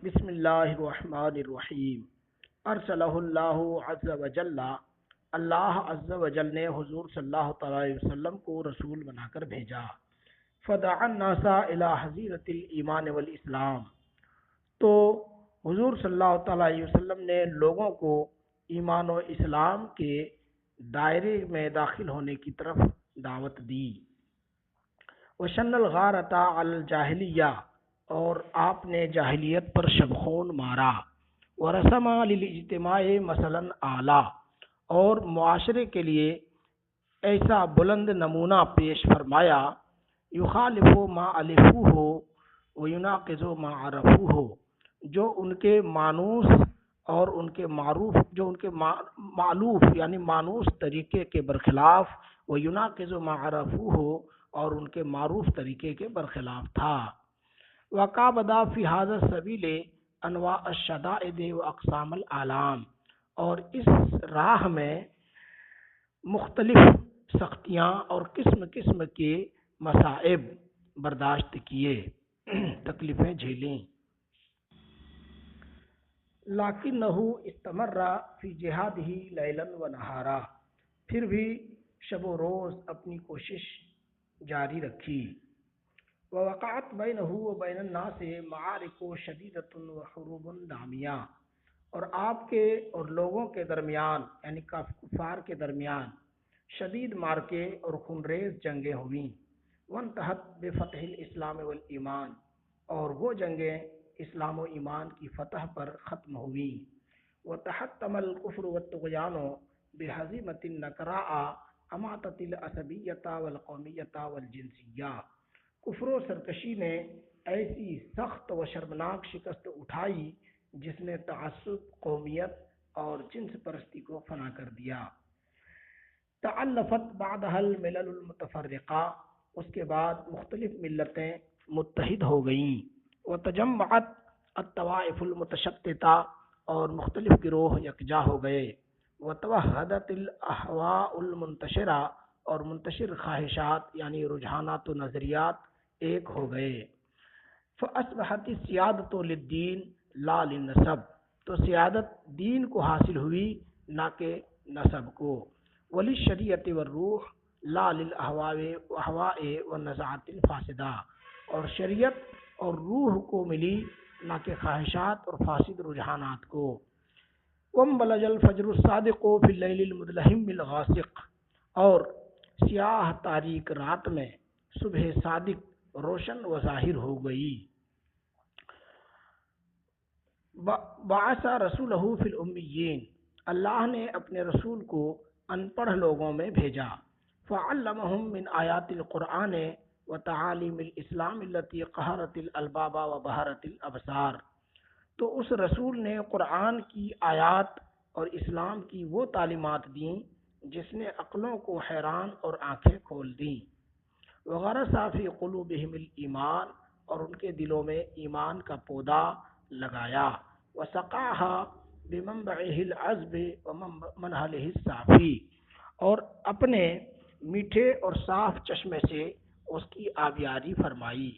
بسم اللہ الرحمن الرحیم۔ ارسلہ اللہ عز وجل، اللہ عز وجل نے حضور صلی اللہ تعالی علیہ وسلم کو رسول بنا کر بھیجا۔ فدعا الناس الی حظیرۃ الایمان والاسلام، تو حضور صلی اللہ تعالی علیہ وسلم نے لوگوں کو ایمان و اسلام کے دائرے میں داخل ہونے کی طرف دعوت دی۔ وشن الغارۃ علی الجاہلیہ، اور آپ نے جاہلیت پر شبخون مارا۔ ورسم للاجتماع مثلا اعلیٰ، اور معاشرے کے لیے ایسا بلند نمونہ پیش فرمایا۔ یخالف ما الفوہ ویناقض ما عرفوہ، جو ان کے مانوس اور ان کے معروف، جو ان کے معلوف یعنی مانوس طریقے کے برخلاف، ویناقض ما عرفوہ، اور ان کے معروف طریقے کے برخلاف تھا۔ وقع بدا فی ھذا السبیل انواع الشدائد و اقسام الآلام، اور اس راہ میں مختلف سختیاں اور قسم قسم کے مصائب برداشت کیے، تکلیفیں جھیلیں۔ لیکنہ استمر فی جہادہ لیلا و نہارا، پھر بھی شب و روز اپنی کوشش جاری رکھی۔ ووقعت بینہ وبین الناس معارک شدیدۃ وحروب دامیہ، اور آپ کے اور لوگوں کے درمیان یعنی کفار کے درمیان شدید مارکے اور خونریز جنگیں ہوئیں۔ وانتہت بفتح الاسلام والایمان، اور وہ جنگیں اسلام و ایمان کی فتح پر ختم ہوئیں۔ وتحتم الکفر والطغیان بہزیمۃ نکراء اماتت العصبیۃ والقومیۃ والجنسیہ، کفر و سرکشی نے ایسی سخت و شرمناک شکست اٹھائی جس نے تعصب، قومیت اور جنس پرستی کو فنا کر دیا۔ تألفت بعدها الملل المتفرقہ، اس کے بعد مختلف ملتیں متحد ہو گئیں۔ وتجمعت الطوائف المتشتتہ، اور مختلف گروہ یکجا ہو گئے۔ وتوحدت الاہواء المنتشرہ، اور منتشر خواہشات یعنی رجحانات و نظریات ایک ہو گئے۔ فاصبحت السیادۃ للدین لا للنسب، تو سیادت دین کو حاصل ہوئی نہ کہ نسب کو۔ وللشریعۃ والروح لا للاہواء والنزعات الفاسدہ، اور شریعت اور روح کو ملی نہ کہ خواہشات اور فاسد رجحانات کو۔ وانبلج الفجر الصادق فی اللیل المظلم الغاسق، اور سیاہ تاریک رات میں صبح صادق روشن و ظاہر ہو گئی۔ بعث رسولہ فی الامیین، اللہ نے اپنے رسول کو ان پڑھ لوگوں میں بھیجا۔ فعلمہم من آیات القرآن وتعالیم الاسلام التي قہرت الالباب وبہرت الابصار، تو اس رسول نے قرآن کی آیات اور اسلام کی وہ تعلیمات دیں جس نے عقلوں کو حیران اور آنکھیں کھول دیں۔ وغرس فی قلوبہم الایمان، اور ان کے دلوں میں ایمان کا پودا لگایا۔ وسقاہا بمنبعہ العذب ومنہلہ الصافی، اور اپنے میٹھے اور صاف چشمے سے اس کی آبیاری فرمائی۔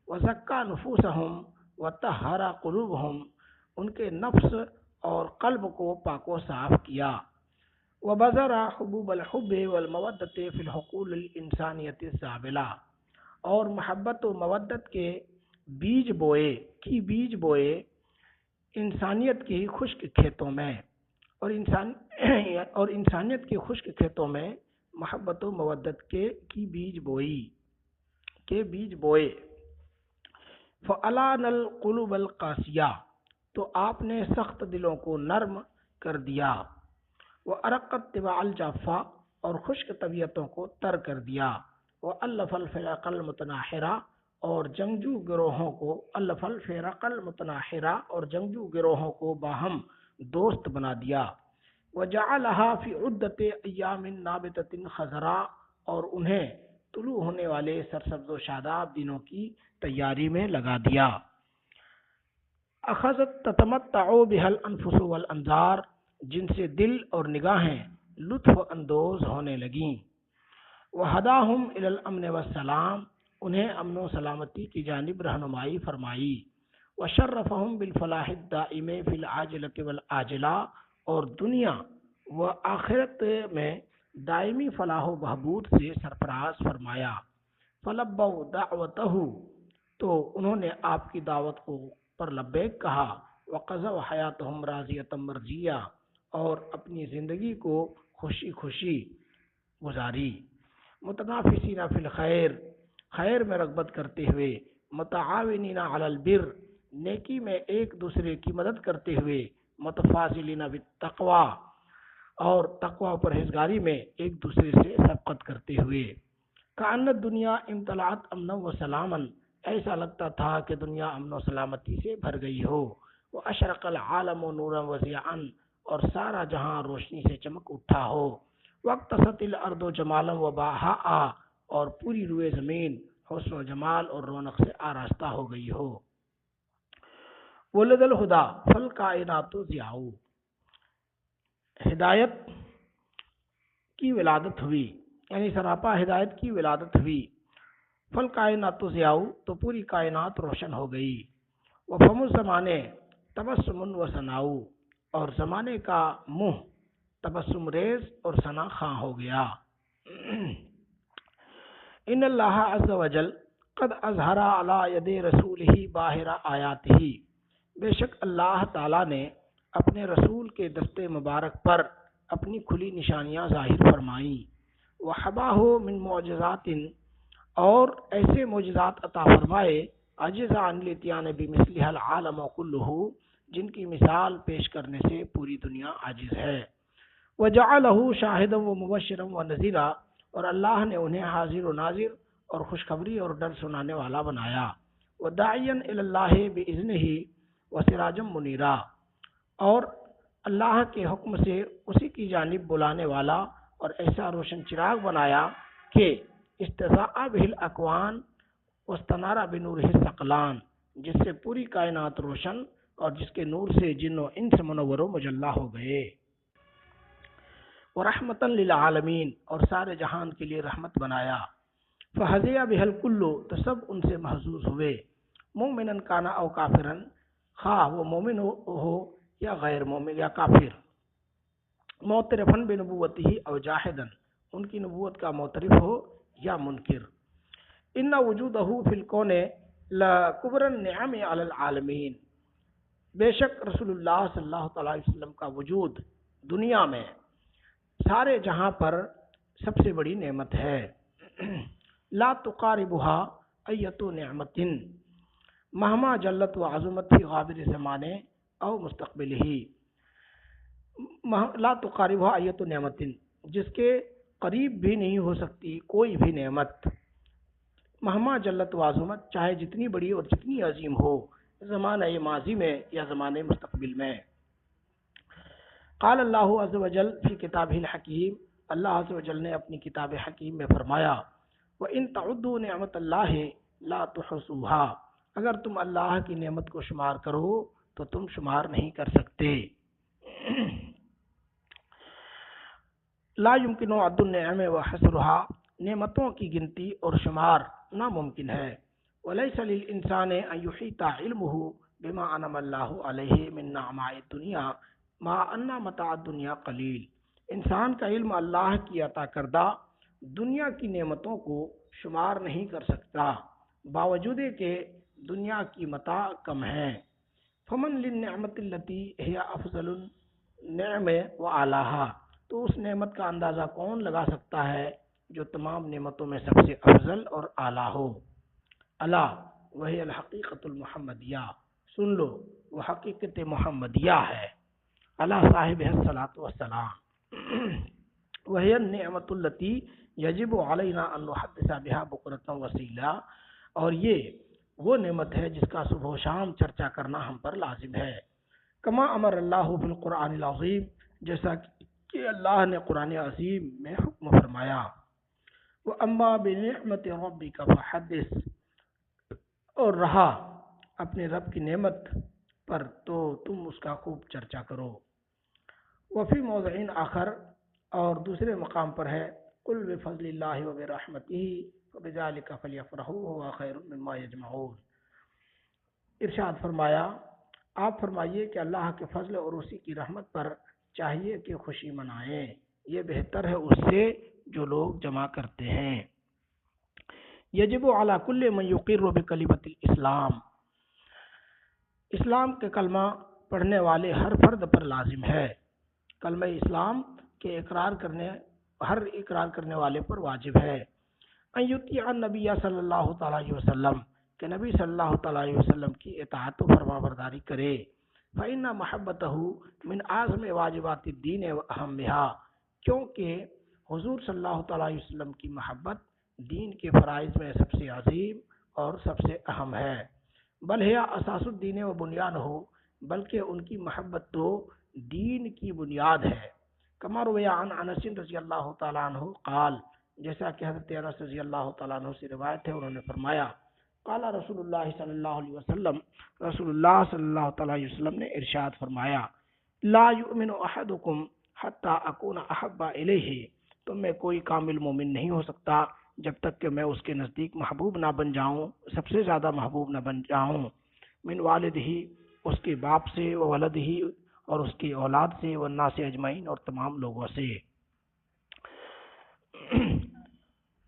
وزکا نفوسہم وطہر قلوبہم، ان کے نفس اور قلب کو پاک و صاف کیا۔ وبذر حبوب الحب والمودۃ فی الحقول الانسانیۃ الزابلہ، اور محبت و مودت کے بیج بوئے انسانیت کی خشک کھیتوں میں، اور انسانیت کے خشک کھیتوں میں محبت و مودت کے بیج بوئے۔ فَأَلَانَ الْقُلُوبَ الْقَاسِيَةَ، تو آپ نے سخت دلوں کو نرم کر دیا۔ وَأَرَقَّ اتِّبَاعَ الْجَافَّةِ، اور خشک طبیعتوں کو تر کر دیا۔ وَأَلَّفَ الْفِرَقَ الْمُتَنَاحِرَةَ، اور جنگجو گروہوں کو باہم دوست بنا دیا۔ وَجَعَلَهَا فِي عُدَّةِ أَيَّامٍ نَابِتَةٍ خَضْرَاء، اور انہیں طلوع ہونے والے سرسبز و شاداب دنوں کی تیاری میں لگا دیا۔ اخذت تتمتع بها الانفس والانظار، جن سے دل اور نگاہیں لطف اندوز ہونے لگیں۔ وہداہم الی الامن والسلام، انہیں امن و سلامتی کی جانب رہنمائی فرمائی۔ وشرفهم بالفلاح الدائم فی العاجلۃ والآجلہ، اور دنیا و آخرت میں دائمی فلاح و بہبود سے سرفراز فرمایا۔ فلبوا دعوتہ، تو انہوں نے آپ کی دعوت کو پر لبیک کہا۔ وقضوا حیاتہم راضیۃ مرضیہ، اور اپنی زندگی کو خوشی خوشی گزاری۔ متنافسین فی الخیر، خیر میں رغبت کرتے ہوئے، متعاونین علی البر، نیکی میں ایک دوسرے کی مدد کرتے ہوئے، متفاضلین بالتقوی، اور تقوی و پرہیزگاری میں ایک دوسرے سے سبقت کرتے ہوئے۔ کأن الدنیا امتلأت امنا و سلاما، ایسا لگتا تھا کہ دنیا امن و سلامتی سے بھر گئی ہو۔ واشرق العالم نورا وضیاء، اور سارا جہاں روشنی سے چمک اٹھا ہو۔ واقتصت الارض جمالا و بہاء، اور پوری روئے زمین حسن و جمال اور رونق سے آراستہ ہو گئی ہو۔ ولد الہدا فالکائنات ضیاء، ہدایت کی ولادت ہوئی، یعنی سراپا ہدایت کی ولادت ہوئی۔ فالکائنات ضیاء، تو پوری کائنات روشن ہو گئی۔ وفم الزمانے تبسم و ثناء، اور زمانے کا منہ تبسم ریز اور ثنا خواں ہو گیا۔ ان اللہ عز وجل قد اظہر علی ید رسولہ باہر آیاتہ، بے شک اللہ تعالی نے اپنے رسول کے دست مبارک پر اپنی کھلی نشانیاں ظاہر فرمائیں۔ وحباہ من معجزات، اور ایسے معجزات عطا فرمائے، عجز عن الاتیان بمثلہ العالم کلہ، جن کی مثال پیش کرنے سے پوری دنیا عاجز ہے۔ وجعلہ شاہدا و مبشرا و نذیرا، اور اللہ نے انہیں حاضر و ناظر اور خوشخبری اور ڈر سنانے والا بنایا۔ وداعیا الی اللہ باذنہ وسراجا منیرا، اور اللہ کے حکم سے اسی کی جانب بلانے والا اور ایسا روشن چراغ بنایا کہ استضاء بہ الاکوان واستنار بنورہ الثقلان، جس سے پوری کائنات روشن اور جس کے نور سے جن و انس منور و مجلہ ہو گئے۔ ورحمتا للعالمین، اور سارے جہان کے لیے رحمت بنایا۔ فہزیا بہ الکل، تو سب ان سے محظوظ ہوئے۔ مومنا کانا او کافرا، خواہ وہ مومن ہو یا غیر مومن یا کافر۔ معترفا بنبوتہ او جاحدا، ان کی نبوت کا معترف ہو یا منکر۔ ان وجودہ فی الکون لکبر النعم علی العالمین، بے شک رسول اللہ صلی اللہ تعالی علیہ وسلم کا وجود دنیا میں سارے جہاں پر سب سے بڑی نعمت ہے۔ لا تقاربها ایت نعمت مہما جلت و عظمت فی غابر زمانے او مستقبلہ، لا تقاربها ایت نعمت، جس کے قریب بھی نہیں ہو سکتی کوئی بھی نعمت، مہما جلت و عظمت، چاہے جتنی بڑی اور جتنی عظیم ہو، زمانہ ماضی میں یا زمانہ مستقبل میں۔ قال اللہ عز وجل فی کتابہ الحکیم، اللہ عز وجل نے اپنی کتاب حکیم میں فرمایا، وَإِن تَعُدُّوا نِعْمَةَ اللَّهِ لَا تُحْصُوهَا، اگر تم اللہ کی نعمت کو شمار کرو تو تم شمار نہیں کر سکتے۔ لا يمكن عد النعم وحصرها، نعمتوں کی گنتی اور شمار ناممکن ہے۔ وَلَيْسَ لِلْإِنسَانِ أَن يُحِيطَ عِلْمُهُ بِمَا أَنْعَمَ اللَّهُ عَلَيْهِ مِن نَعْمَاءِ الدُّنْيَا مَعَ أَنَّ مَتَاعَ الدُّنْيَا قَلِيلٌ، انسان کا علم اللہ کی عطا کردہ دنیا کی نعمتوں کو شمار نہیں کر سکتا، باوجود کہ دنیا کی متاع کم ہے۔ فمن للنعمت التي هي افضل النعم واعلاها، تو اس نعمت کا اندازہ کون لگا سکتا ہے جو تمام نعمتوں میں سب سے افضل اور اعلیٰ ہو۔ الا وہی الحقیقت المحمدیہ، سن لو وہ حقیقت محمدیہ ہے۔ اللہ صاحب الصلاۃ والسلام، وہی النعمت التي یجب علینا ان نحدث بها بکرۃ وصیلا، اور یہ وہ نعمت ہے جس کا صبح و شام چرچا کرنا ہم پر لازم ہے۔ کما امر اللہ فی القرآن العظیم، جیسا کہ اللہ نے قرآن عظیم میں حکم فرمایا۔ وَأَمَّا بِنِعْمَةِ رَبِّكَ فَحَدِّثْ، اور رہا اپنے رب کی نعمت پر تو تم اس کا خوب چرچا کرو۔ وفی موضع آخر، اور دوسرے مقام پر ہے، قل بفضل اللہ وبرحمتہ فبذلک فلیفرحوا هو خیر مما یجمعون، ارشاد فرمایا، آپ فرمائیے کہ اللہ کے فضل اور اسی کی رحمت پر چاہیے کہ خوشی منائیں، یہ بہتر ہے اس سے جو لوگ جمع کرتے ہیں۔ یجب علی کل من یقر بکلمۃ الاسلام، اسلام کے کلمہ پڑھنے والے ہر فرد پر لازم ہے، کلمہ اسلام کے ہر اقرار کرنے والے پر واجب ہے، ان یطیع النبی صلی اللہ تعالی علیہ وسلم، کہ نبی صلی اللہ تعالی علیہ وسلم کی اطاعت و فرما برداری کرے، فإن محبتہ من اعظم واجبات الدین و اہمها، کیونکہ حضور صلی اللہ تعالی علیہ وسلم کی محبت دین کے فرائض میں سب سے عظیم اور سب سے اہم ہے، بل ہے اساس الدین و بنیاد ہو، بلکہ ان کی محبت تو دین کی بنیاد ہے، کما روی عن انس رضی اللہ تعالیٰ عنہ قال، جیسا کہ حضرت انس رضی اللہ تعالیٰ عنہ سے روایت ہے، انہوں نے فرمایا، قال رسول اللہ صلی اللہ علیہ وسلم، رسول اللہ صلی اللہ تعالیٰ علیہ وسلم نے ارشاد فرمایا، لا یؤمن احدکم حتی اکون احب الیہ، تم میں کوئی کامل مومن نہیں ہو سکتا جب تک کہ میں اس کے نزدیک محبوب نہ بن جاؤں، سب سے زیادہ محبوب نہ بن جاؤں، من والد ہی، اس کے باپ سے، و ولد ہی، اور اس کی اولاد سے، والناس اجمعین، اور تمام لوگوں سے۔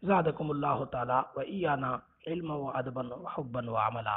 زادکم اللہ تعالی و ایانا علما و ادبا و حبا و عملا۔